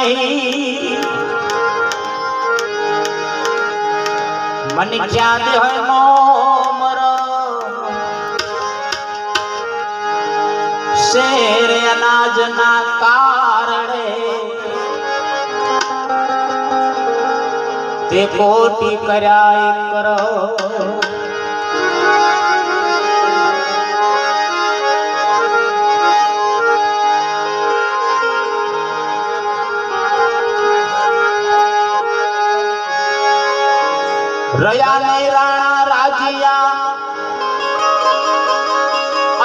નહીં મન ક્યાં દેહ નો મર શેર અનાજ ના કારણે તે કોટી કર્યા કરો રયા ને રાણા રાજિયા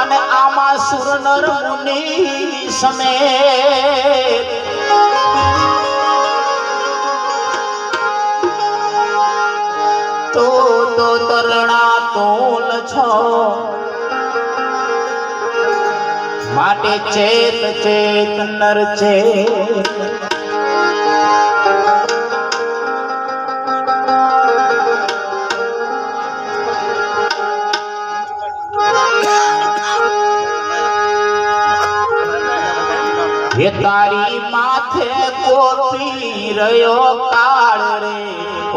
અને આમાં સુર નર મુનિ સમેત તો તરણા તોલ છો માટે ચેત ચેત નર ચેત ये तारी माथे कोपी रयो काल रे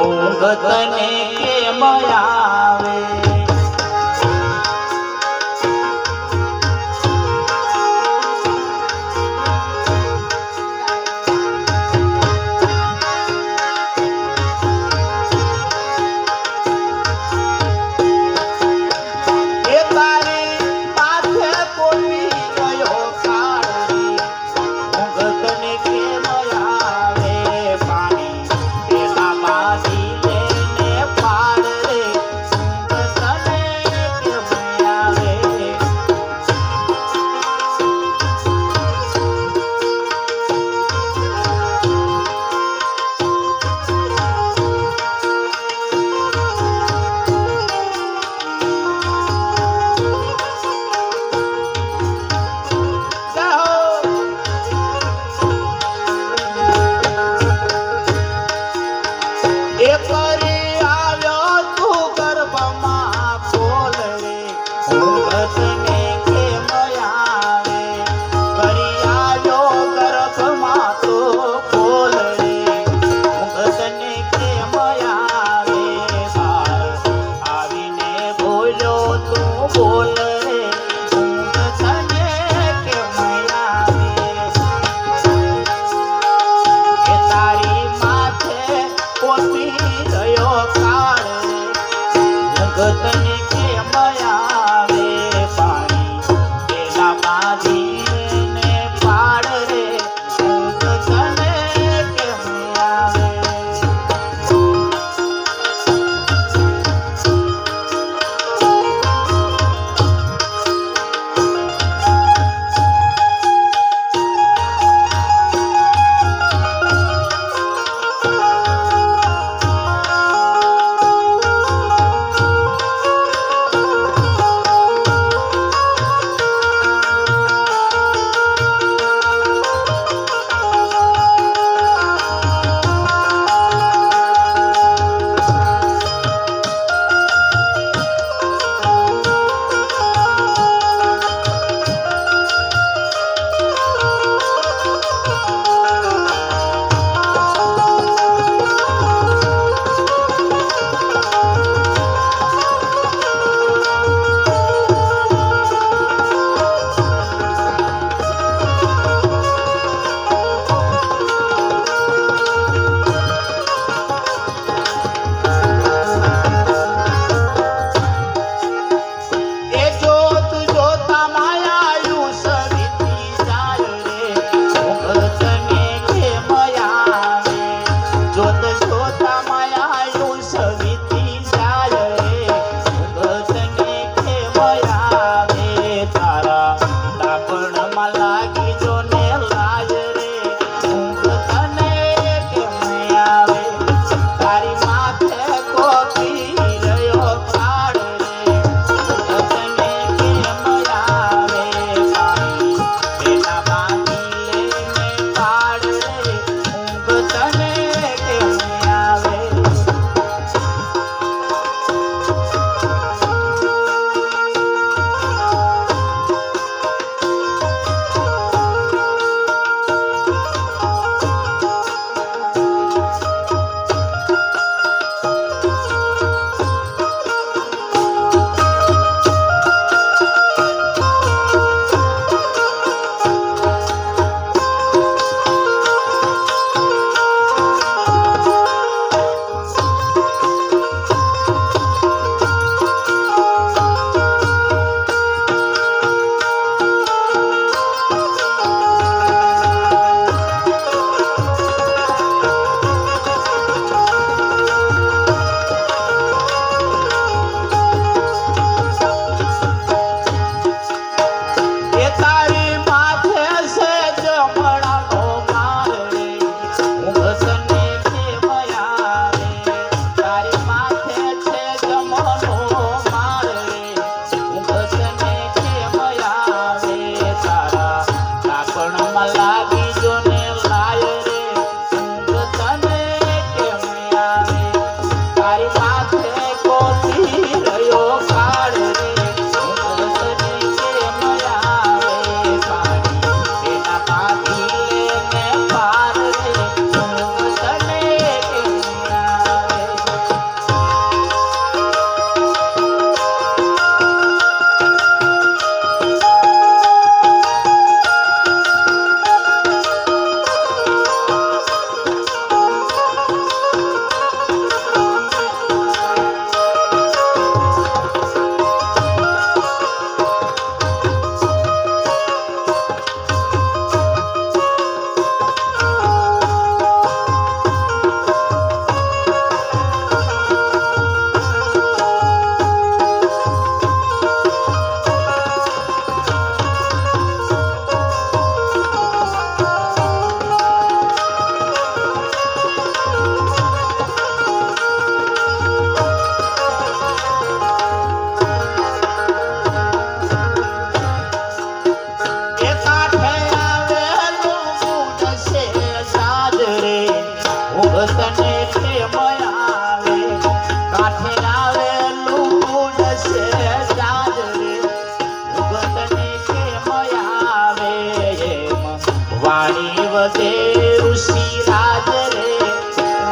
ऊंघ तने केम आवे તને કેમ આવે તારા કાપણમાં લાગી જો ને લાય રે ઊંઘ તને કેમ આવે તારી માથે કોપી રહ્યો કાળ રે ઊંઘ તને કેમ આવે પાણી એના પાછી લેને પાર રે ઊંઘ તને કેમ આવે તને કેમ આવે કાંઠે આવેલું ઉડશે જાજ રે ઊંઘ તને કેમ આવે એમ વાણી વધે ઋષિ રાજ રે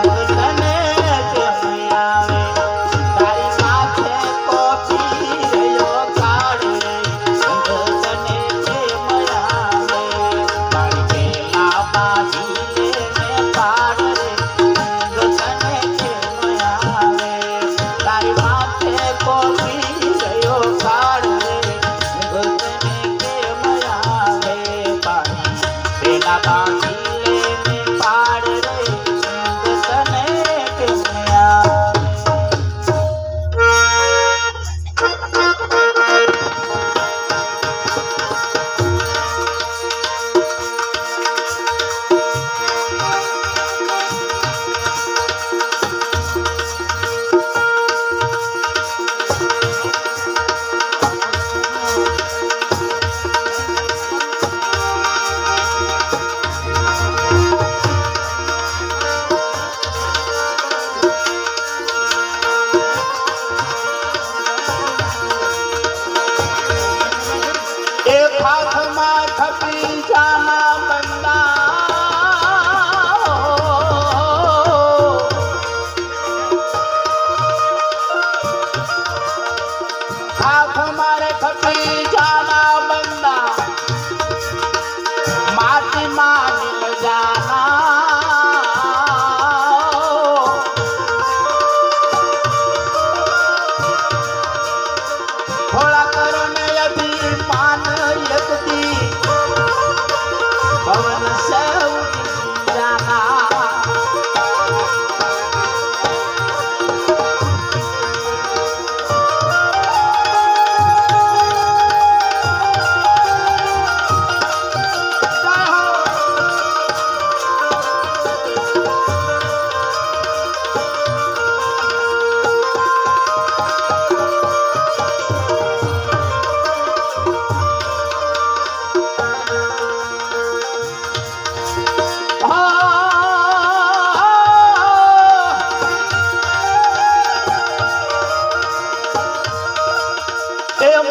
ઊંઘ તને કેમ આવે તારી માથે કોપી રહ્યો કાળ રે ઊંઘ તને કેમ આવે તારી પેલા બાજી લેને પાડ રે તારી માથે કોપી ગયો કાળ રે ઊંઘ તને કેમ આવે પાણી પેલા બાંધી લેને પાડ રે ઊંઘ તને કેમ આવે एक हाथ में थपी जाना बंदा हाथ मारे थपी जाना बंदा माटी में मिल जाना थोड़ा करो ने अभी मान यकती पवन से उड़ जाना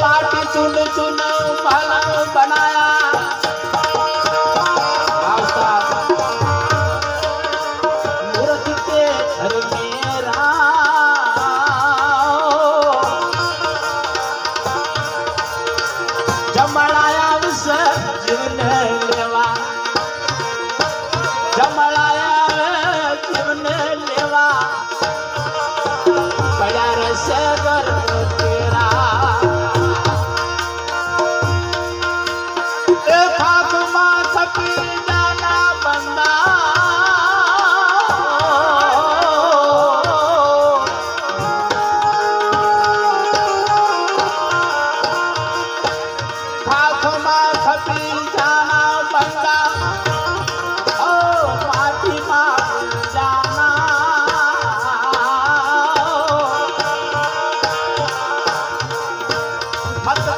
माटी चुन चुन महल बनाया मूर्ति के घर मेरा जमड़ाया उस जीवन लेवा जमड़ाया जीवन लेवा बड़ा रस कर तेरा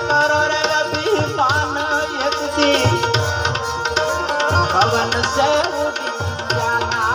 करो रे अभिमान एक दिन भवन से उड़ी जाना।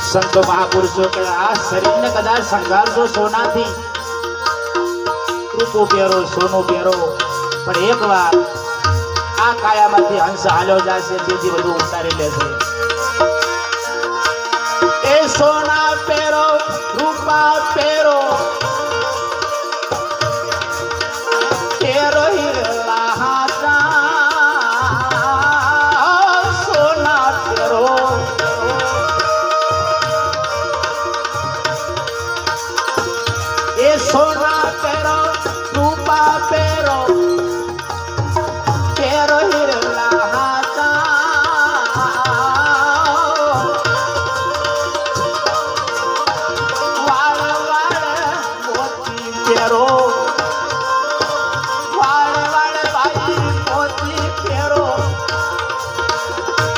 संतो महापुरुषो के आ शरीर ने कदाच श्रृंगार जो सोना थी रूपो पेरो सोनो पेरो पर एक बार आ काया માંથી હંસ હાલ્યો જાશે તેથી બધું ઉતારી લેશે। એ સોના પેરો રૂપા પેરો પેરો હીરા હાટા સોના પેરો सोना पेरो रूपा पेरो पेरो हिरला हाथा वाड़ वाड़ मोती पेरो वाड़ वाड़ भाई मोती पेरो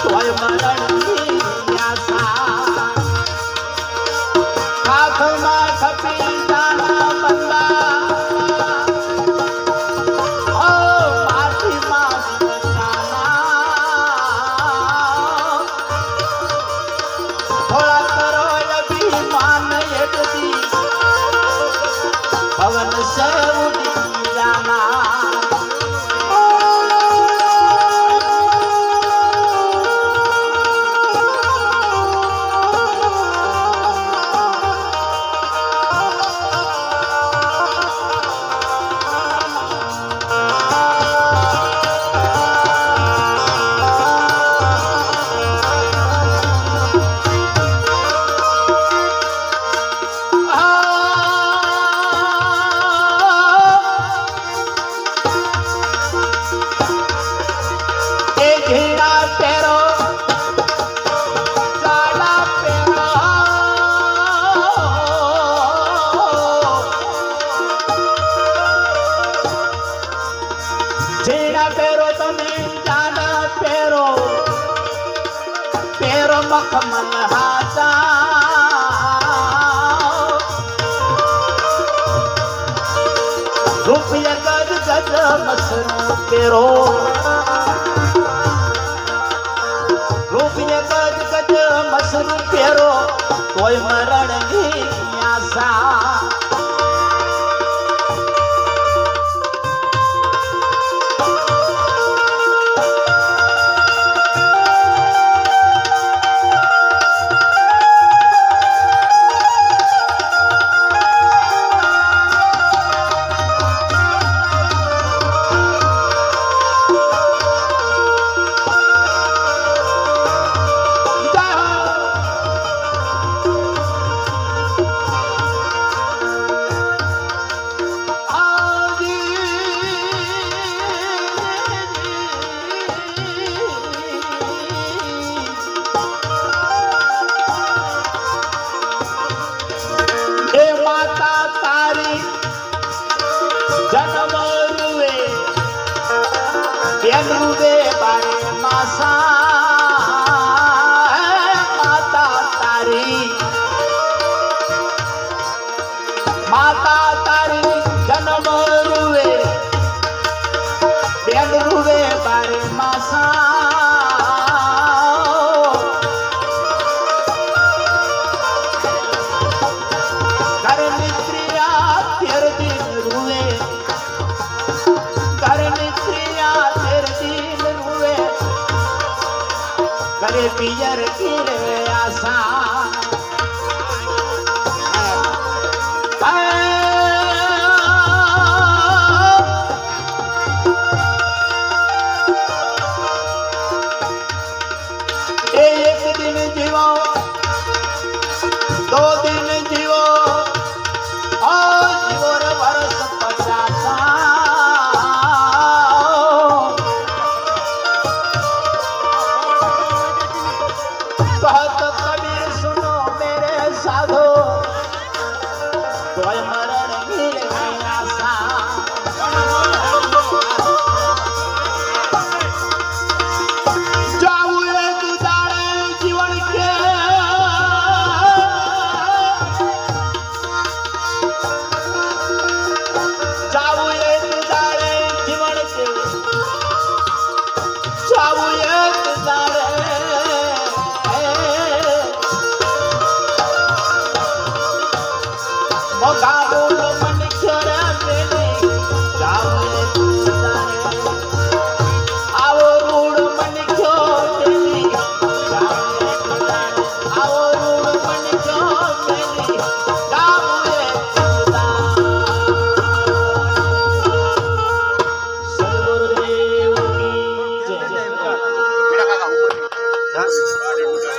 तोय मरण की आशा हाथ में खपी भवन से उड़ी जाना। मखमल हाथा रुपया गज गज मसरू पेरो रुपया गज गज मसरू पेरो कोई मरण की आशा। माता तारी जन्म रुवे बेन रुवे बारे मासा कर मित्रिया तेरे दिन रुवे कर मित्रिया तेरे दिन रुवे करे पियर की रे आशा।